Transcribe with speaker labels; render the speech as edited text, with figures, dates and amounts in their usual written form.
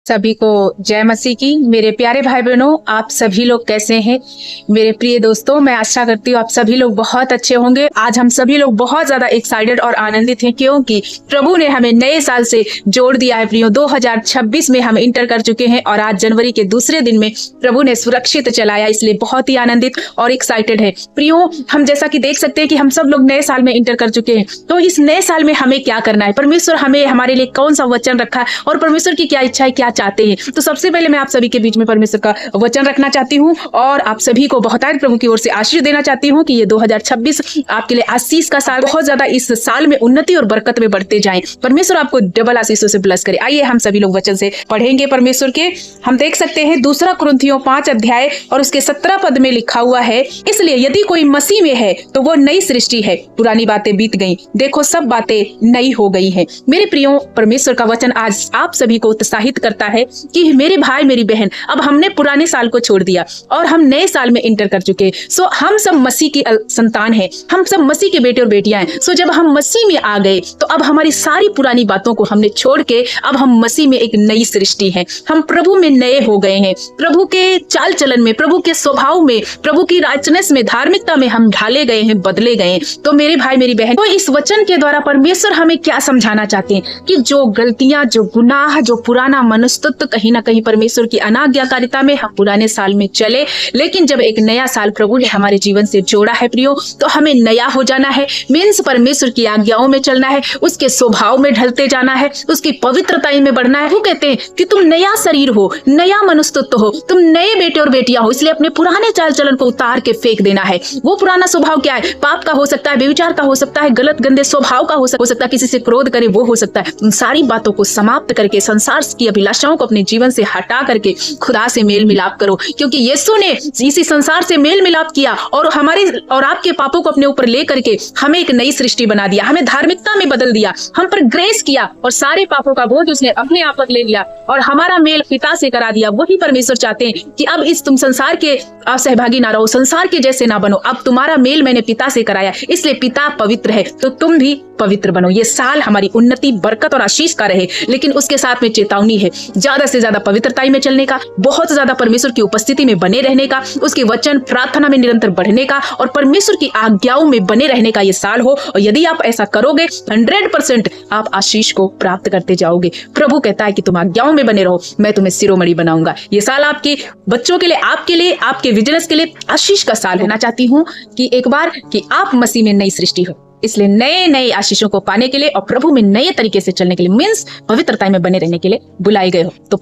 Speaker 1: सभी को जय मसीह की। मेरे प्यारे भाई बहनों, आप सभी लोग कैसे हैं? मेरे प्रिय दोस्तों, मैं आशा करती हूँ आप सभी लोग बहुत अच्छे होंगे। आज हम सभी लोग बहुत ज्यादा एक्साइटेड और आनंदित हैं क्योंकि प्रभु ने हमें नए साल से जोड़ दिया है। प्रियो 2026 में हम इंटर कर चुके हैं और आज जनवरी के दूसरे दिन में प्रभु ने सुरक्षित चलाया, इसलिए बहुत ही आनंदित और एक्साइटेड है। प्रियो, हम जैसा कि देख सकते हैं कि हम सब लोग नए साल में इंटर कर चुके हैं, तो इस नए साल में हमें क्या करना है, परमेश्वर हमें हमारे लिए कौन सा वचन रखा है और परमेश्वर की क्या इच्छा है, क्या चाहते हैं। तो सबसे पहले मैं आप सभी के बीच में परमेश्वर का वचन रखना चाहती हूँ और आप सभी को बहुतायत प्रभु की ओर से आशीष देना चाहती हूँ कि ये 2026 आपके लिए आशीष का साल, बहुत ज्यादा इस साल में उन्नति और बरकत में बढ़ते जाएं। परमेश्वर आपको डबल आशीषों से ब्लेस करे। आइए हम सभी लोग वचन से पढ़ेंगे परमेश्वर के। हम देख सकते हैं 2 कुरिन्थियों 5 अध्याय और उसके 17 पद में लिखा हुआ है, इसलिए यदि कोई मसीह में है तो वो नई सृष्टि है, पुरानी बातें बीत गई, देखो सब बातें नई हो गई हैं। मेरे प्रियो, परमेश्वर का वचन आज आप सभी को उत्साहित करता है कि मेरे भाई मेरी बहन, अब हमने पुराने साल को छोड़ दिया और हम नए साल में इंटर कर चुके। सो हम सब मसीह की संतान हैं, हम सब मसीह के बेटे और बेटियां हैं। सो जब हम मसीह में आ गए तो अब हमारी सारी पुरानी बातों को हमने छोड़ के अब हम मसीह में एक नई सृष्टि हैं। हम प्रभु में नए हो गए हैं, प्रभु के चाल चलन में, प्रभु के स्वभाव में, प्रभु की राइटनेस में, धार्मिकता में हम ढाले गए हैं, बदले गए हैं। तो मेरे भाई मेरी बहन, तो इस वचन के द्वारा परमेश्वर हमें क्या समझाना चाहते हैं कि जो गलतियां, जो गुनाह, जो पुराना मनुष्यत्व, कहीं ना कहीं परमेश्वर की अनाज्ञाकारिता में हम पुराने साल में चले, लेकिन जब एक नया साल प्रभु ने हमारे जीवन से जोड़ा है प्रियो, तो हमें नया हो जाना है। मीन्स परमेश्वर की आज्ञाओं में चलना है, उसके स्वभाव में ढलते जाना है, उसकी पवित्रता में बढ़ना है। वो कहते हैं कि तुम नया शरीर हो, नया मनुष्यत्व हो, तुम नए बेटे और बेटियां हो, इसलिए अपने पुराने चाल चलन को उतार के फेंक देना है। वो पुराना स्वभाव क्या है? पाप का हो सकता है, व्यभिचार का हो सकता है, गलत गंदे स्वभाव का हो सकता है, किसी से क्रोध करे वो हो सकता है। उन सारी बातों को समाप्त करके संसार की अभिलाषाओं को अपने जीवन से हटा करके खुदा से मेल मिलाप करो, क्योंकि यीशु ने इसी संसार से मेल मिलाप किया और हमारे और आपके पापों को अपने ऊपर ले करके हमें एक नई सृष्टि बना दिया, हमें धार्मिकता में बदल दिया, हम पर ग्रेस किया और सारे पापों का बोझ उसने अपने आप पर ले लिया और हमारा मेल पिता से करा दिया। वही परमेश्वर चाहते हैं कि अब इस तुम संसार के आप सहभागी ना रहो, संसार के जैसे ना बनो, अब तुम्हारा मेल मैंने पिता से कराया, इसलिए पिता पवित्र है तो तुम भी पवित्र बनो। ये साल हमारी उन्नति, बरकत और आशीष का रहे, लेकिन उसके साथ में चेतावनी है, ज्यादा से ज्यादा पवित्रता में चलने का, बहुत ज्यादा परमेश्वर की उपस्थिति में बने रहने का, उसके वचन प्रार्थना में निरंतर बढ़ने का और परमेश्वर की आज्ञाओं में बने रहने का ये साल हो। और यदि आप ऐसा करोगे 100% आप आशीष को प्राप्त करते जाओगे। प्रभु कहता है कि तुम आज्ञाओं में बने रहो, मैं तुम्हें शिरोमणि बनाऊंगा। ये साल आपके बच्चों के लिए, आपके लिए, आपके बिजनेस के लिए आशीष का साल होना चाहती हूँ कि एक बार कि आप मसीह में नई सृष्टि हो। इसलिए नए नए आशीषों को पाने के लिए और प्रभु में नए तरीके से चलने के लिए, मीन्स पवित्रता में बने रहने के लिए बुलाए गए हो। तो